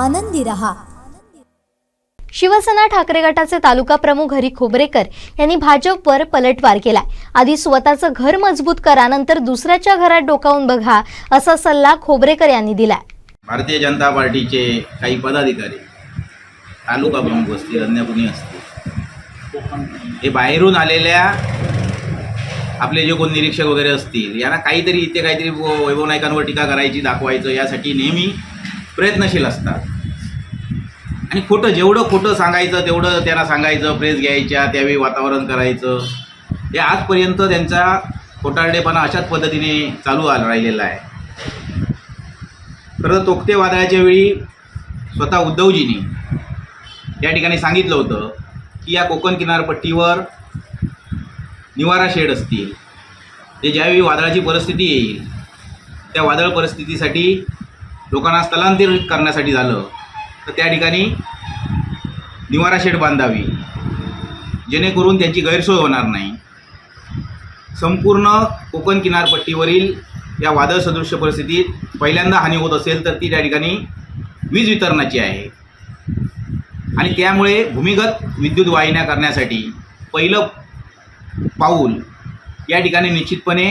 आनंदी रहा। शिवसेना ठाकरे गटाचे तालुका प्रमुख हरी खोबरेकर यांनी भाजपवर पलटवार केलाय। आधी स्वतःचं घर मजबूत करा, नंतर दुसऱ्याच्या घरात डोकावून बघा, असा सल्ला खोबरेकर यांनी दिलाय। भारतीय जनता पार्टीचे काही पदाधिकारी तालुका प्रमुख असतील, अन्य कोणी असतील, हे बाहेरून आलेल्या आपले जे कोण निरीक्षक वगैरे असतील यांना काहीतरी इथे काहीतरी वैभव नाईकांवर टीका करायची, दाखवायचं, यासाठी नेहमी प्रयत्नशील असतात। आणि जेवढं खोटं सांगायचं तेवढं त्यांना सांगायचं, प्रेस घ्यायच्या, त्यावेळी वातावरण करायचं। हे आजपर्यंत त्यांचा खोटारडेपणा अशाच पद्धतीने चालू राहिलेला आहे। खरं तोक्ते वादळाच्या वेळी स्वतः उद्धवजींनी या ठिकाणी सांगितलं होतं की या कोकण किनारपट्टीवर निवारा शेड असतील, ते ज्यावेळी वादळाची परिस्थिती येईल त्या वादळ परिस्थितीसाठी लोकांना स्थलांतरित करण्यासाठी झालं तर त्या ठिकाणी निवारा शेड बांधावी, जेणेकरून त्यांची गैरसोय होणार नाही। संपूर्ण कोकण किनारपट्टीवरील या वादळ सदृश्य परिस्थितीत पहिल्यांदा हानी होत असेल तर ती त्या ठिकाणी वीज वितरणाची आहे। आणि त्यामुळे भूमिगत विद्युत वाहिन्या करण्यासाठी पहिलं पाऊल या ठिकाणी निश्चितपणे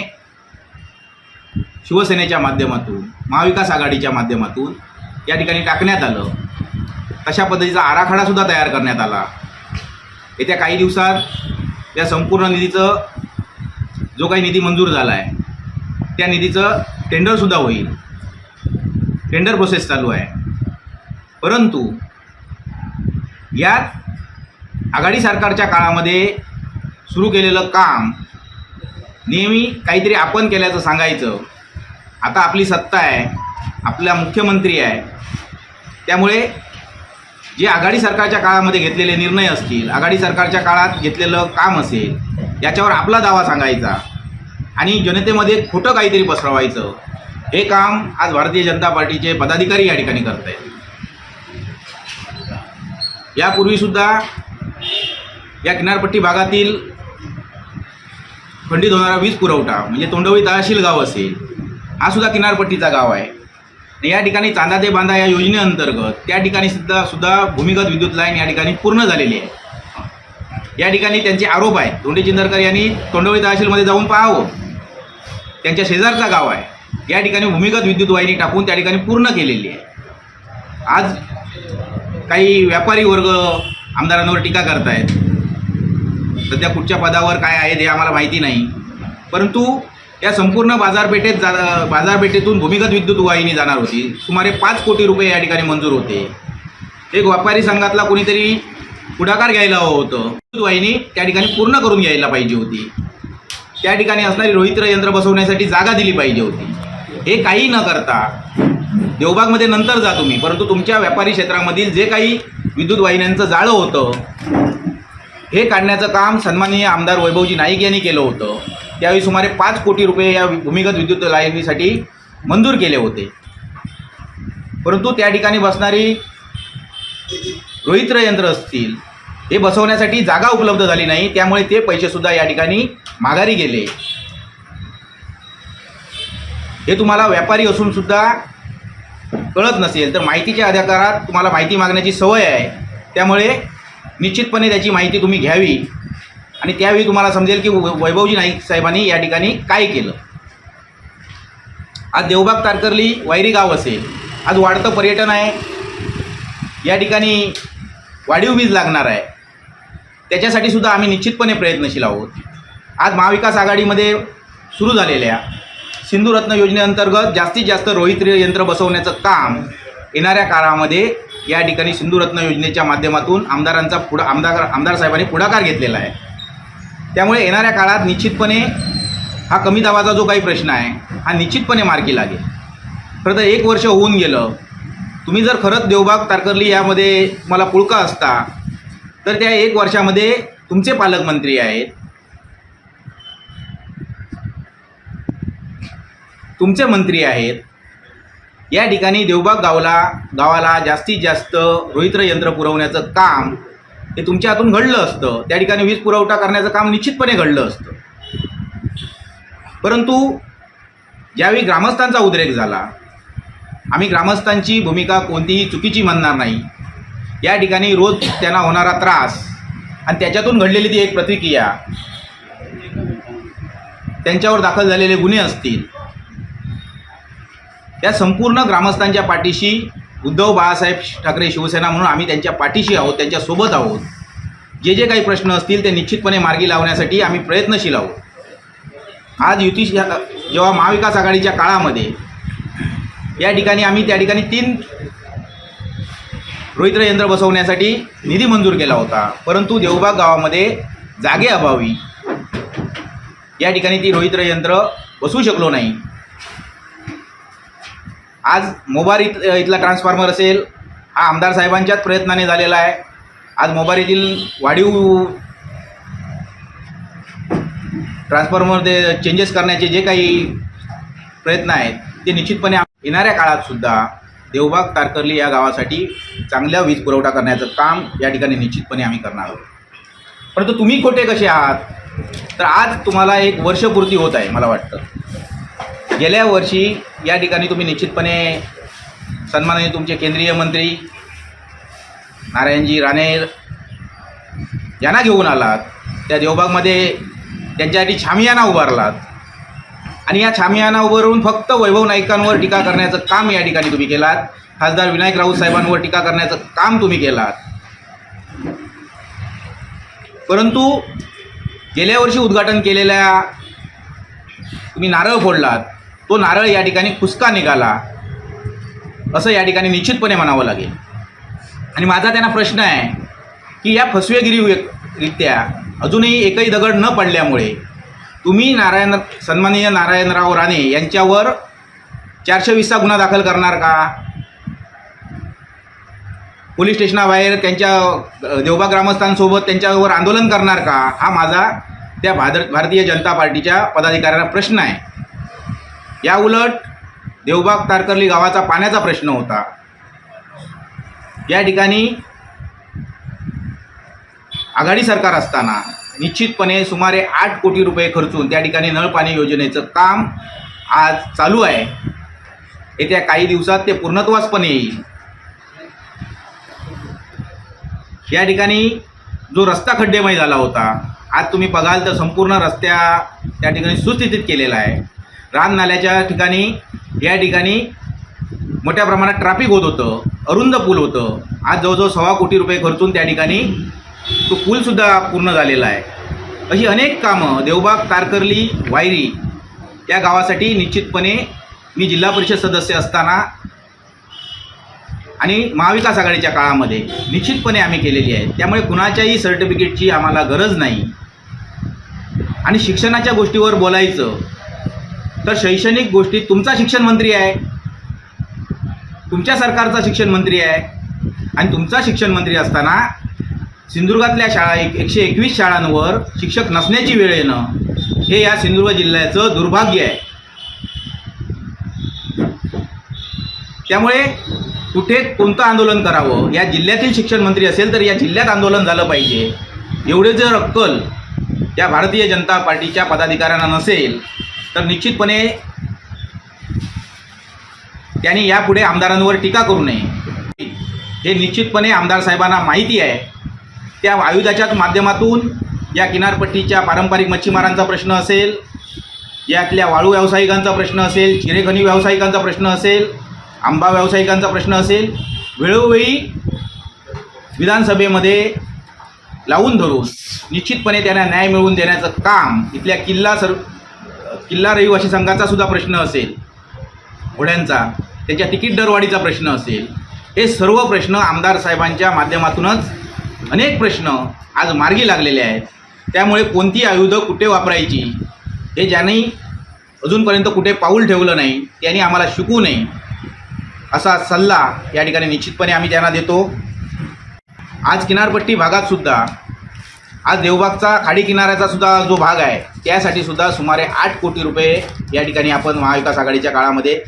शिवसेनेच्या माध्यमातून, महाविकास आघाडीच्या माध्यमातून या ठिकाणी टाकण्यात आलं। तशा पद्धतीचा आराखडासुद्धा तयार करण्यात आला। येत्या काही दिवसात या संपूर्ण निधीचं जो काही निधी मंजूर झाला आहे त्या निधीचं टेंडरसुद्धा होईल, टेंडर प्रोसेस चालू आहे। परंतु यात आघाडी सरकारच्या काळामध्ये सुरू केलेलं काम नेहमी काहीतरी आपण केल्याचं सांगायचं। आता आपली सत्ता आहे, आपला मुख्यमंत्री आहे, त्यामुळे जे आघाडी सरकारच्या काळामध्ये घेतलेले निर्णय असतील, आघाडी सरकारच्या काळात घेतलेलं काम असेल, याच्यावर आपला दावा सांगायचा आणि जनतेमध्ये खोटं काहीतरी पसरवायचं, हे काम आज भारतीय जनता पार्टीचे पदाधिकारी या ठिकाणी करत आहेत। यापूर्वीसुद्धा या किनारपट्टी भागातील खंडित होणारा वीज पुरवठा म्हणजे तोंडवळी तहसील गाव असेल, हा सुद्धा किनारपट्टीचा गाव आहे। या ठिकाणी चांदा ते बांधा या योजनेअंतर्गत त्या ठिकाणी सुद्धा भूमिगत विद्युत लाईन या ठिकाणी पूर्ण झालेली आहे। या ठिकाणी त्यांचे आरोप आहेत, धोंडे चिंदरकर यांनी तोंडवळी तहसीलमध्ये जाऊन पाहावं, त्यांच्या शेजारचा गाव आहे, या ठिकाणी भूमिगत विद्युत वाहिनी टाकून त्या ठिकाणी पूर्ण केलेली आहे। आज काही व्यापारी वर्ग आमदारांवर टीका करत आहेत, सध्या कुठच्या पदावर काय आहेत हे आम्हाला माहिती नाही, परंतु या संपूर्ण बाजारपेठेतून भूमिगत विद्युत वाहिनी जाणार होती। सुमारे 5 कोटी रुपये या ठिकाणी मंजूर होते। एक व्यापारी संघातला कोणीतरी पुढाकार घ्यायला हवं होतं, विद्युत वाहिनी त्या ठिकाणी पूर्ण करून घ्यायला पाहिजे होती। त्या ठिकाणी असणारी रोहित्र यंत्र बसवण्यासाठी जागा दिली पाहिजे होती। हे काही न करता देवबागमध्ये नंतर जा तुम्ही, परंतु तुमच्या व्यापारी क्षेत्रामधील जे काही विद्युत वाहिन्यांचं जाळं होतं हे काढण्याचं काम सन्माननीय आमदार वैभवजी नाईक यांनी केलं होतं। त्यावेळी सुमारे 5 कोटी रुपये या भूमिगत विद्युत लाईनीसाठी मंजूर केले होते, परंतु त्या ठिकाणी बसणारी रोहित्र यंत्र असतील हे बसवण्यासाठी जागा उपलब्ध झाली नाही, त्यामुळे ते पैसेसुद्धा या ठिकाणी माघारी गेले। हे तुम्हाला व्यापारी असूनसुद्धा कळत नसेल तर माहितीच्या अधिकारात तुम्हाला माहिती मागण्याची सवय आहे, त्यामुळे निश्चितपणे त्याची माहिती तुम्ही घ्यावी आणि त्यावेळी तुम्हाला समजेल की वैभवजी नाईक साहेबांनी या ठिकाणी काय केलं। आज देवबाग तारकर्ली वायरी गाव असेल, आज वाढतं पर्यटन आहे, या ठिकाणी वाढीव वीज लागणार आहे, त्याच्यासाठी सुद्धा आम्ही निश्चितपणे प्रयत्नशील आहोत। आज महाविकास आघाडीमध्ये सुरू झालेल्या सिंधुरत्न योजनेअंतर्गत जास्तीत जास्त रोहित्र यंत्र बसवण्याचं काम येणाऱ्या काळामध्ये या ठिकाणी सिंधुरत्न योजनेच्या माध्यमातून आमदार साहेबांनी पुढाकार घेतलेला आहे। त्यामुळे येणाऱ्या काळात निश्चितपणे हा कमी दाबाचा जो काही प्रश्न आहे हा निश्चितपणे मार्गी लागेल। खरं तर 1 वर्ष होऊन गेलं, तुम्ही जर खरंच देवबाग तारकर्ली यामध्ये तुम्हाला पुळका असता तर त्या 1 वर्षामध्ये तुमचे पालकमंत्री आहेत, तुमचे मंत्री आहेत, या ठिकाणी देवबाग गावाला जास्तीत जास्त रोहित्र यंत्र पुरवण्याचं काम हे तुमच्या हातून घडलं असतं, त्या ठिकाणी वीज पुरवठा करण्याचं काम निश्चितपणे घडलं असतं। परंतु ज्यावेळी ग्रामस्थांचा उद्रेक झाला आम्ही ग्रामस्थांची भूमिका कोणतीही चुकीची मानणार नाही. या ठिकाणी रोज त्यांना होणारा त्रास आणि त्याच्यातून घडलेली ती एक प्रतिक्रिया, त्यांच्यावर दाखल झालेले गुन्हे असतील, त्या संपूर्ण ग्रामस्थांच्या पाठीशी उद्धव बाळासाहेब ठाकरे शिवसेना म्हणून आम्ही त्यांच्या पाठीशी आहोत, त्यांच्यासोबत आहोत. जे जे काही प्रश्न असतील ते निश्चितपणे मार्गी लावण्यासाठी आम्ही प्रयत्नशील आहोत. आज युती जेव्हा महाविकास आघाडीच्या काळामध्ये या ठिकाणी आम्ही त्या ठिकाणी 3 रोहित्र यंत्र बसवण्यासाठी निधी मंजूर केला होता, परंतु देवबाग गावामध्ये जागेअभावी या ठिकाणी ती रोहित्र यंत्र बसवू शकलो नाही. आज मोबार इथला ट्रान्सफॉर्मर असेल, हा आमदार साहेबांच्याच प्रयत्नाने झालेला आहे. आज मोबार येथील वाढीव ट्रान्सफॉर्मरमध्ये चेंजेस करण्याचे जे काही प्रयत्न आहेत ते निश्चितपणे येणाऱ्या काळातसुद्धा देवबाग तारकर्ली या गावासाठी चांगला वीज पुरवठा करण्याचं काम या ठिकाणी निश्चितपणे आम्ही करणार आहोत. परंतु तुम्ही खोटे कसे आहात, तर आज तुम्हाला 1 वर्षपूर्ती होत आहे. मला वाटतं गेल्या वर्षी या ठिकाणी तुम्ही निश्चितपणे सन्माननीय तुमचे केंद्रीय मंत्री नारायणजी राणे यांना घेऊन आलात. त्या देवबागमध्ये त्यांच्यासाठी छामियाना उभारलात आणि या छामियाना उभारून फक्त वैभव नाईकांवर टीका करण्याचं काम या ठिकाणी तुम्ही केलात. खासदार विनायक राऊत साहेबांवर टीका करण्याचं काम तुम्ही केलात. परंतु गेल्या वर्षी उद्घाटन केलेल्या तुम्ही नारळ फोडलात, तो नारळ या ठिकाणी खुसका निघाला असं या ठिकाणी निश्चितपणे म्हणावं लागेल. आणि माझा त्यांना प्रश्न आहे की या फसवेगिरीरित्या अजूनही एकही दगड न पडल्यामुळे तुम्ही सन्माननीय नारायणराव राणे यांच्यावर 420चा गुन्हा दाखल करणार का? पोलीस स्टेशनाबाहेर त्यांच्या देवबाग ग्रामस्थांसोबत त्यांच्यावर आंदोलन करणार का? हा माझा त्या भारतीय जनता पार्टीच्या पदाधिकाऱ्यांना प्रश्न आहे. या उलट देवबाग तारकर्ली गावाचा पाण्याचा प्रश्न होता. या ठिकाणी आघाडी सरकार असताना निश्चितपणे सुमारे 8 कोटी रुपये खर्चून त्या ठिकाणी नळपाणी योजनेचं काम आज चालू आहे. येत्या काही दिवसात ते पूर्णत्वास पण येईल. या ठिकाणी जो रस्ता खड्डेमय झाला होता, आज तुम्ही बघाल तर संपूर्ण रस्त्या त्या ठिकाणी सुस्थितीत केलेला आहे. रान नाल्याच्या ठिकाणी या ठिकाणी मोठ्या प्रमाणात ट्रॅफिक होत होतं, अरुंद पूल होतं. आज जवळजवळ 1.25 कोटी रुपये खर्चून त्या ठिकाणी तो पूलसुद्धा पूर्ण झालेला आहे. अशी अनेक कामं देवबाग तारकर्ली वायरी या गावासाठी निश्चितपणे मी जिल्हा परिषद सदस्य असताना आणि महाविकास आघाडीच्या काळामध्ये निश्चितपणे आम्ही केलेली आहे. त्यामुळे कुणाच्याही सर्टिफिकेटची आम्हाला गरज नाही. आणि शिक्षणाच्या गोष्टीवर बोलायचं तर शैक्षणिक गोष्टीत तुमचा शिक्षण मंत्री आहे, तुमच्या सरकारचा शिक्षण मंत्री आहे. आणि तुमचा शिक्षण मंत्री असताना सिंधुदुर्गातल्या शाळा 121 शाळांवर शिक्षक नसण्याची वेळ येणं हे या सिंधुदुर्ग जिल्ह्याचं दुर्भाग्य आहे. त्यामुळे कुठे कोणतं आंदोलन करावं, या जिल्ह्यातील शिक्षण मंत्री असेल तर या जिल्ह्यात आंदोलन झालं पाहिजे. एवढे जर अक्कल या भारतीय जनता पार्टीच्या पदाधिकाऱ्यांना नसेल तर निश्चितपणे त्यांनी यापुढे आमदारांवर टीका करू नये. हे निश्चितपणे आमदार साहेबांना माहिती आहे. त्या आयुधाच्या माध्यमातून या किनारपट्टीच्या पारंपरिक मच्छीमारांचा प्रश्न असेल, यातल्या वाळू व्यावसायिकांचा प्रश्न असेल, चिरेखनी व्यावसायिकांचा प्रश्न असेल, आंबा व्यावसायिकांचा प्रश्न असेल, वेळोवेळी विधानसभेमध्ये लावून धरून निश्चितपणे त्यांना न्याय मिळवून देण्याचं काम, इथल्या किल्ला रहिवासी संघाचा सुद्धा प्रश्न असेल, घोड्यांचा, त्याच्या तिकीट दरवाढीचा प्रश्न असेल, हे सर्व प्रश्न आमदार साहेबांच्या माध्यमातूनच अनेक प्रश्न आज मार्गी लागलेले आहेत. त्यामुळे कोणती आयुधं कुठे वापरायची हे ज्यांनी अजूनपर्यंत कुठे पाऊल ठेवलं नाही त्यांनी आम्हाला शिकवू नये असा सल्ला या ठिकाणी निश्चितपणे आम्ही त्यांना देतो. आज किनारपट्टी भागातसुद्धा आज देवबागचा खाडी किनाऱ्याचा सुद्धा जो भाग आहे त्यासाठी सुद्धा सुमारे 8 कोटी रुपये या ठिकाणी आपण महाविकास आघाडीच्या काळामध्ये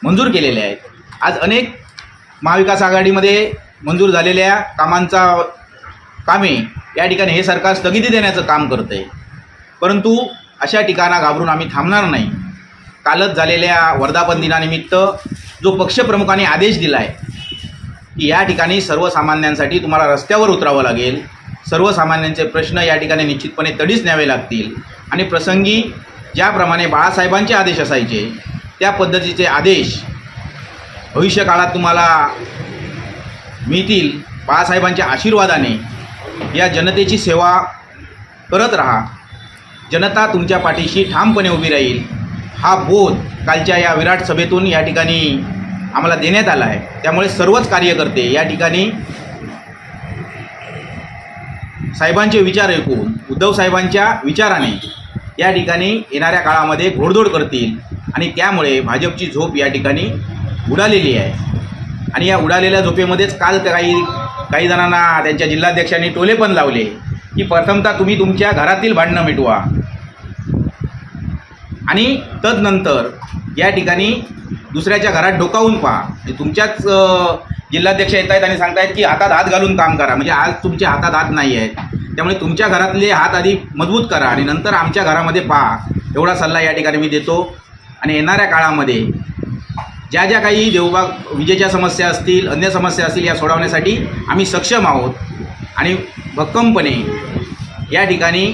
मंजूर केलेले आहेत. आज अनेक महाविकास आघाडीमध्ये मंजूर झालेल्या कामे या ठिकाणी हे सरकार स्थगिती देण्याचं काम करतं आहे. परंतु अशा ठिकाणा घाबरून आम्ही थांबणार नाही. कालच झालेल्या वर्धापन दिनानिमित्त जो पक्षप्रमुखांनी आदेश दिला आहे की या ठिकाणी सर्वसामान्यांसाठी तुम्हाला रस्त्यावर उतरावं लागेल, सर्वसामान्यांचे प्रश्न या ठिकाणी निश्चितपणे तडीच न्यावे लागतील आणि प्रसंगी ज्याप्रमाणे बाळासाहेबांचे आदेश असायचे त्या पद्धतीचे आदेश भविष्यकाळात तुम्हाला मिळतील. बाळासाहेबांच्या आशीर्वादाने या जनतेची सेवा करत राहा, जनता तुमच्या पाठीशी ठामपणे उभी राहील, हा बोध कालच्या या विराट सभेतून या ठिकाणी आम्हाला देण्यात आला आहे. त्यामुळे सर्वच कार्यकर्ते या ठिकाणी साहेबांचे विचार ऐकून उद्धव साहेबांच्या विचाराने या ठिकाणी येणाऱ्या काळामध्ये घोडदौड करतील आणि त्यामुळे भाजपची झोप या ठिकाणी उडालेली आहे. आणि या उडालेल्या झोपेमध्येच काल काही जणांना त्यांच्या जिल्हाध्यक्षांनी टोले पण लावले की प्रथमतः तुम्ही तुमच्या घरातील भांडणं मिटवा आणि तदनंतर या ठिकाणी दुसऱ्याच्या घरात डोकावून पहा. तुमच्याच जिल्हाध्यक्ष येत आहेत आणि सांगतायत की हातात हात घालून काम करा, म्हणजे आज तुमच्या हातात हात नाही आहेत. त्यामुळे तुमच्या घरातले हात आधी मजबूत करा आणि नंतर आमच्या घरामध्ये पहा, एवढा सल्ला या ठिकाणी मी देतो. आणि येणाऱ्या काळामध्ये ज्या ज्या काही देवबाग विजेच्या समस्या असतील, अन्य समस्या असतील, या सोडवण्यासाठी आम्ही सक्षम आहोत. आणि भक्कमपणे या ठिकाणी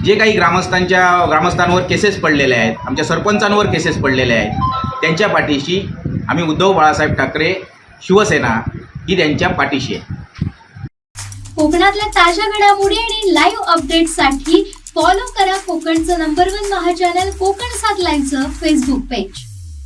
जे काही ग्रामस्थांवर केसेस पडलेले आहेत, आमच्या सरपंचांवर केसेस पडलेले आहेत, त्यांच्या पाठीशी आम्ही उद्धव बाळासाहेब ठाकरे शिवसेना ही त्यांच्या पाठीशी आहे. कोकणातल्या ताज्या घडामोडी आणि लाईव्ह अपडेट्ससाठी फॉलो करा कोकणचं नंबर 1 महा चॅनल कोकण 7 लाईव्हचं फेसबुक पेज.